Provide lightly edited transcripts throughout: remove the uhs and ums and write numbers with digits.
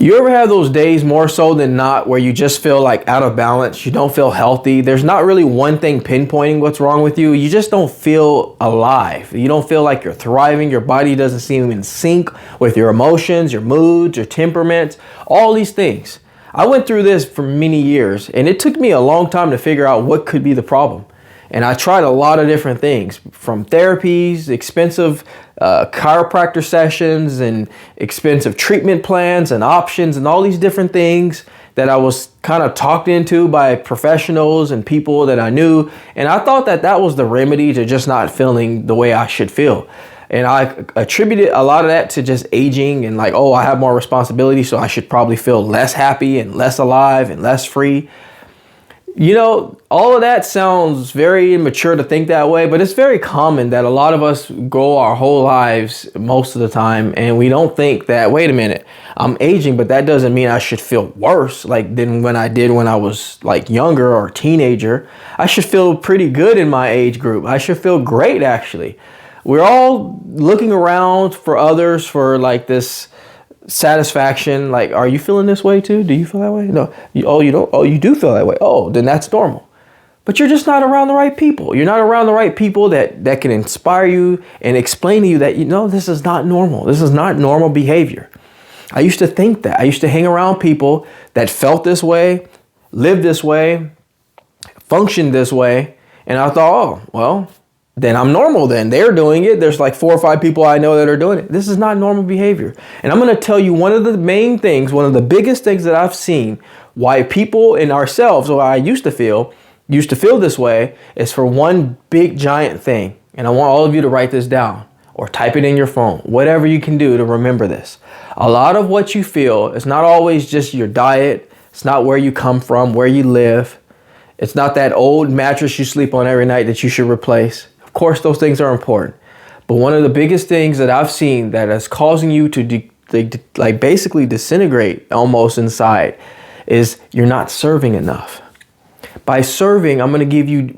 You ever have those days more so than not where you just feel like out of balance? You don't feel healthy. There's not really one thing pinpointing what's wrong with you. You just don't feel alive. You don't feel like you're thriving. Your body doesn't seem in sync with your emotions, your moods, your temperaments, all these things. I went through this for many years, and it took me a long time to figure out what could be the problem. And I tried a lot of different things, from therapies, expensive chiropractor sessions, and expensive treatment plans and options, and all these different things that I was kind of talked into by professionals and people that I knew. And I thought that that was the remedy to just not feeling the way I should feel. And I attributed a lot of that to just aging and like, oh, I have more responsibility, so I should probably feel less happy and less alive and less free. You know, all of that sounds very immature to think that way, but it's very common that a lot of us go our whole lives most of the time and we don't think that, wait a minute, I'm aging, but that doesn't mean I should feel worse than when I did when I was like younger or a teenager. I should feel pretty good in my age group. I should feel great, actually. We're all looking around for others for like this satisfaction. Like, are you feeling this way too? Do you feel that way? No. You don't. Oh, you do feel that way. Oh, then that's normal. But you're just not around the right people. You're not around the right people that can inspire you and explain to you that, this is not normal. This is not normal behavior. I used to think that. I used to hang around people that felt this way, lived this way, functioned this way. And I thought, oh, well, then I'm normal then. They're doing it. There's like 4 or 5 people I know that are doing it. This is not normal behavior. And I'm going to tell you one of the main things, one of the biggest things that I've seen why people and ourselves, or I used to feel this way, is for one big giant thing. And I want all of you to write this down or type it in your phone, whatever you can do to remember this. A lot of what you feel is not always just your diet. It's not where you come from, where you live. It's not that old mattress you sleep on every night that you should replace. Of course, those things are important. But one of the biggest things that I've seen that is causing you to basically disintegrate almost inside is you're not serving enough. By serving, I'm going to give you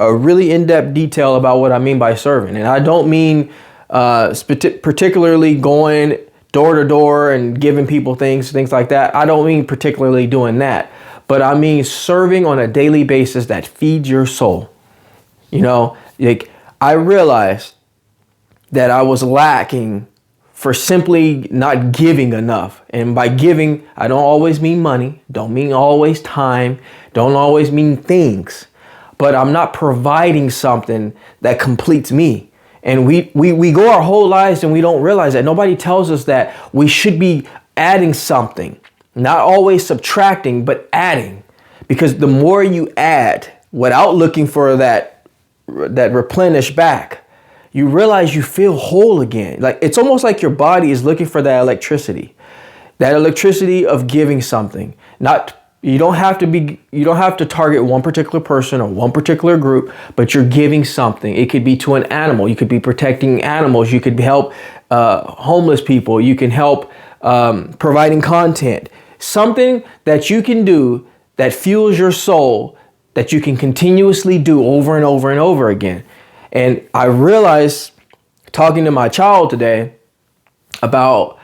a really in-depth detail about what I mean by serving. And I don't mean particularly going door to door and giving people things like that. I don't mean particularly doing that. But I mean serving on a daily basis that feeds your soul. I realized that I was lacking for simply not giving enough. And by giving, I don't always mean money, don't mean always time, don't always mean things, but I'm not providing something that completes me. And we go our whole lives and we don't realize that. Nobody tells us that we should be adding something, not always subtracting, but adding. Because the more you add without looking for that replenish back, you realize you feel whole again. Like it's almost like your body is looking for that electricity of giving something. You don't have to target one particular person or one particular group, but you're giving something. It could be to an animal. You could be protecting animals. You could help homeless people. You can help providing content. Something that you can do that fuels your soul, that you can continuously do over and over and over again. And I realized, talking to my child today, about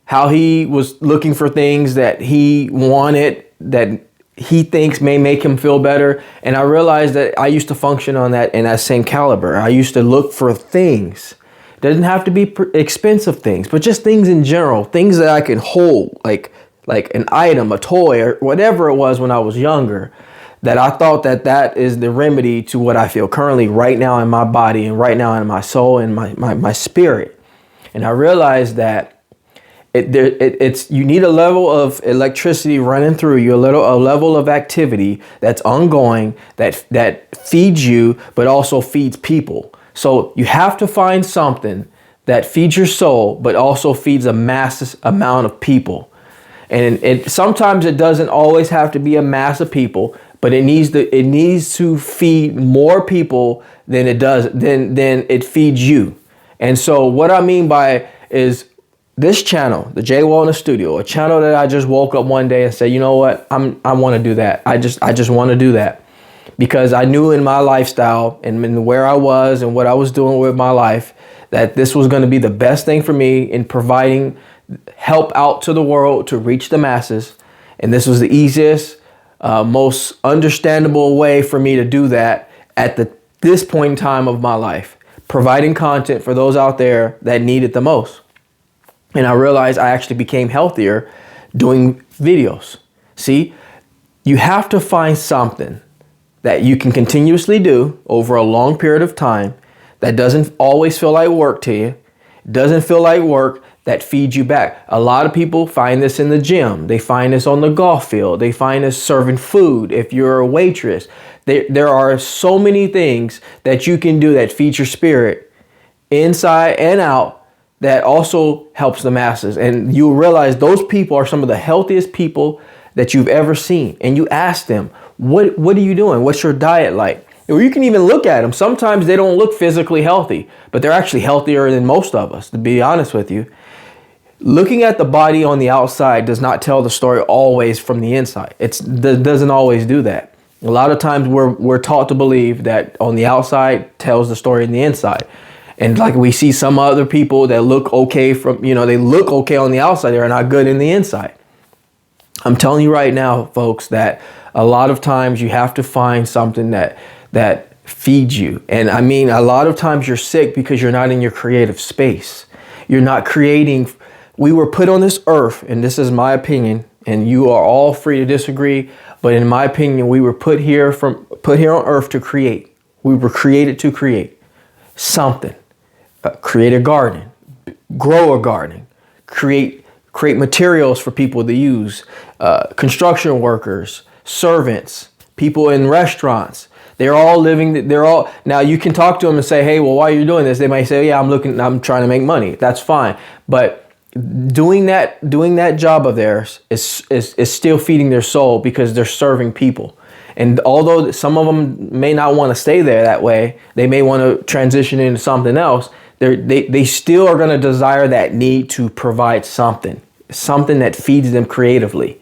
how he was looking for things that he wanted, that he thinks may make him feel better. And I realized that I used to function on that in that same caliber. I used to look for things. It doesn't have to be expensive things, but just things in general, things that I can hold, like an item, a toy, or whatever it was when I was younger. That I thought that is the remedy to what I feel currently right now in my body and right now in my soul and my spirit. And I realized that you need a level of electricity running through you, a level of activity that's ongoing, that feeds you, but also feeds people. So you have to find something that feeds your soul, but also feeds a massive amount of people. And sometimes it doesn't always have to be a mass of people, but it needs to feed more people than it feeds you. And so what I mean by is this channel, the Jaye Wellness Studio, a channel that I just woke up one day and said, you know what, I want to do that. I just want to do that, because I knew in my lifestyle and in where I was and what I was doing with my life that this was going to be the best thing for me in providing help out to the world, to reach the masses. And this was the easiest, most understandable way for me to do that at this point in time of my life, providing content for those out there that need it the most. And I realized I actually became healthier doing videos. See, you have to find something that you can continuously do over a long period of time that doesn't always feel like work to you, doesn't feel like work, that feeds you back. A lot of people find this in the gym. They find this on the golf field. They find this serving food. If you're a waitress, there are so many things that you can do that feed your spirit inside and out, that also helps the masses. And you realize those people are some of the healthiest people that you've ever seen. And you ask them, what are you doing? What's your diet like? Or you can even look at them. Sometimes they don't look physically healthy, but they're actually healthier than most of us, to be honest with you. Looking at the body on the outside does not tell the story always from the inside. It doesn't always do that. A lot of times we're taught to believe that on the outside tells the story in the inside. And like we see some other people that look okay they look okay on the outside, they're not good in the inside. I'm telling you right now, folks, that a lot of times you have to find something that feeds you. And I mean, a lot of times you're sick because you're not in your creative space. You're not creating. We were put on this earth, and this is my opinion, and you are all free to disagree, but in my opinion, we were put here on earth to create. We were created to create something. Create a garden, grow a garden, create materials for people to use, construction workers, servants, people in restaurants. Now you can talk to them and say, hey, well, why are you doing this? They might say, yeah, I'm trying to make money. That's fine. But doing that job of theirs is still feeding their soul, because they're serving people. And although some of them may not want to stay there that way, they may want to transition into something else. They still are going to desire that need to provide something that feeds them creatively.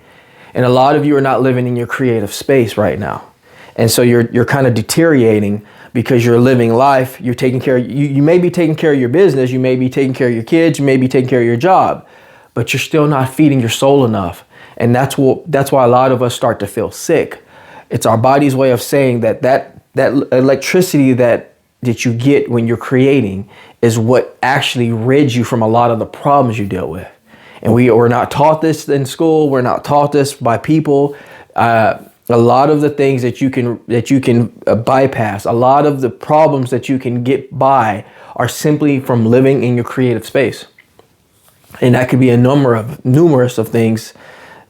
And a lot of you are not living in your creative space right now. And so you're kind of deteriorating because you're living life. You're taking care of, you may be taking care of your business. You may be taking care of your kids. You may be taking care of your job, but you're still not feeding your soul enough. And that's why a lot of us start to feel sick. It's our body's way of saying that electricity that you get when you're creating is what actually rids you from a lot of the problems you deal with. And we're not taught this in school. We're not taught this by people. A lot of the things that you can bypass, a lot of the problems that you can get by are simply from living in your creative space. And that could be a numerous of things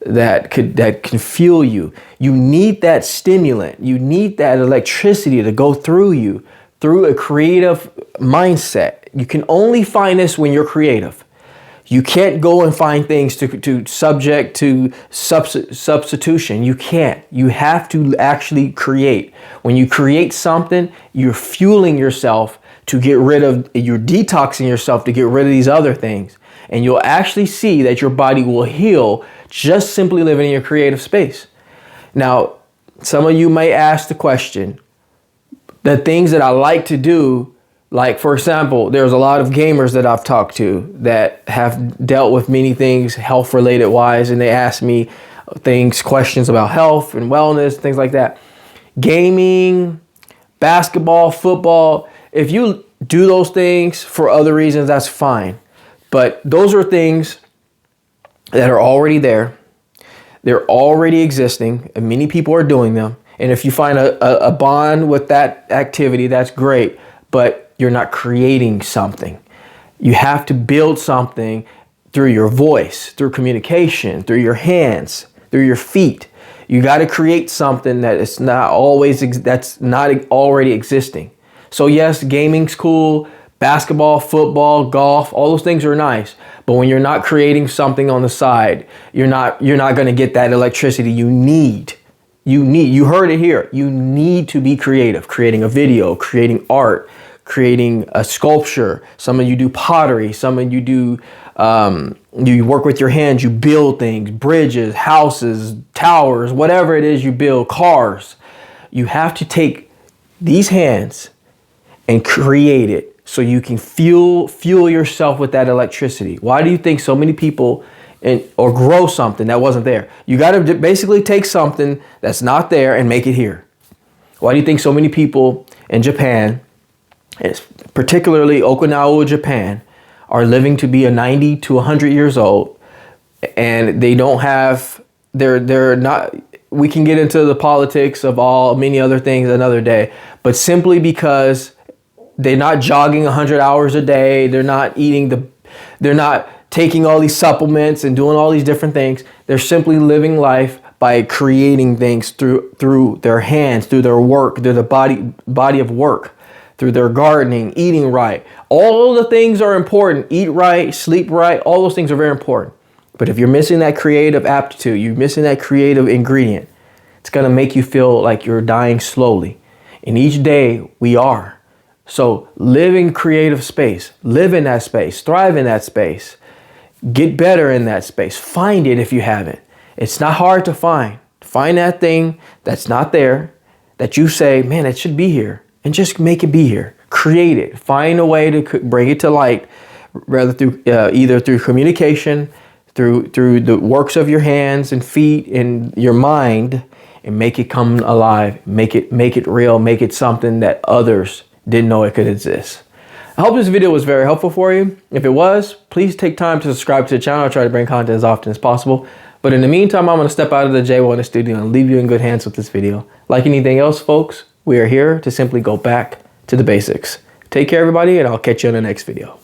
that can fuel you. You need that stimulant. You need that electricity to go through you, through a creative mindset. You can only find this when you're creative. You can't go and find things to subject to substitution. You can't. You have to actually create. When you create something, you're fueling yourself you're detoxing yourself to get rid of these other things. And you'll actually see that your body will heal just simply living in your creative space. Now, some of you may ask the question, the things that I like to do, like, for example, there's a lot of gamers that I've talked to that have dealt with many things health related wise, and they ask me questions about health and wellness, things like that. Gaming, basketball, football, if you do those things for other reasons, that's fine. But those are things that are already there. They're already existing, and many people are doing them. And if you find a bond with that activity, that's great. But you're not creating something. You have to build something through your voice, through communication, through your hands, through your feet. You got to create something that's not already existing. So yes, gaming's cool, basketball, football, golf, all those things are nice. But when you're not creating something on the side, you're not going to get that electricity you need. You heard it here. You need to be creative, creating a video, creating art, creating a sculpture. Some of you do pottery. Some of you do, you work with your hands. You build things, bridges, houses, towers, whatever it is you build, cars. You have to take these hands and create it so you can fuel yourself with that electricity. Why do you think so many people or grow something that wasn't there? You got to basically take something that's not there and make it here. Why do you think so many people in Japan, particularly Okinawa, Japan, are living to be 90 to 100 years old, and they don't have, they're not, we can get into the politics of many other things another day, but simply because they're not jogging 100 hours a day, they're not they're not taking all these supplements and doing all these different things. They're simply living life by creating things through their hands, through their work, through the body of work, through their gardening, eating right. All the things are important. Eat right, sleep right. All those things are very important. But if you're missing that creative aptitude, you're missing that creative ingredient, it's going to make you feel like you're dying slowly. And each day we are. So live in creative space, live in that space, thrive in that space, get better in that space. Find it if you haven't. It's not hard to find. Find that thing that's not there, that you say, man, it should be here, and just make it be here. Create it. Find a way to bring it to light, rather through either through communication, through the works of your hands and feet and your mind, and make it come alive. Make it real. Make it something that others didn't know it could exist. I hope this video was very helpful for you. If it was, please take time to subscribe to the channel. I'll try to bring content as often as possible. But in the meantime, I'm going to step out of the Jaye Wellness Studio and leave you in good hands with this video. Like anything else, folks, we are here to simply go back to the basics. Take care, everybody, and I'll catch you in the next video.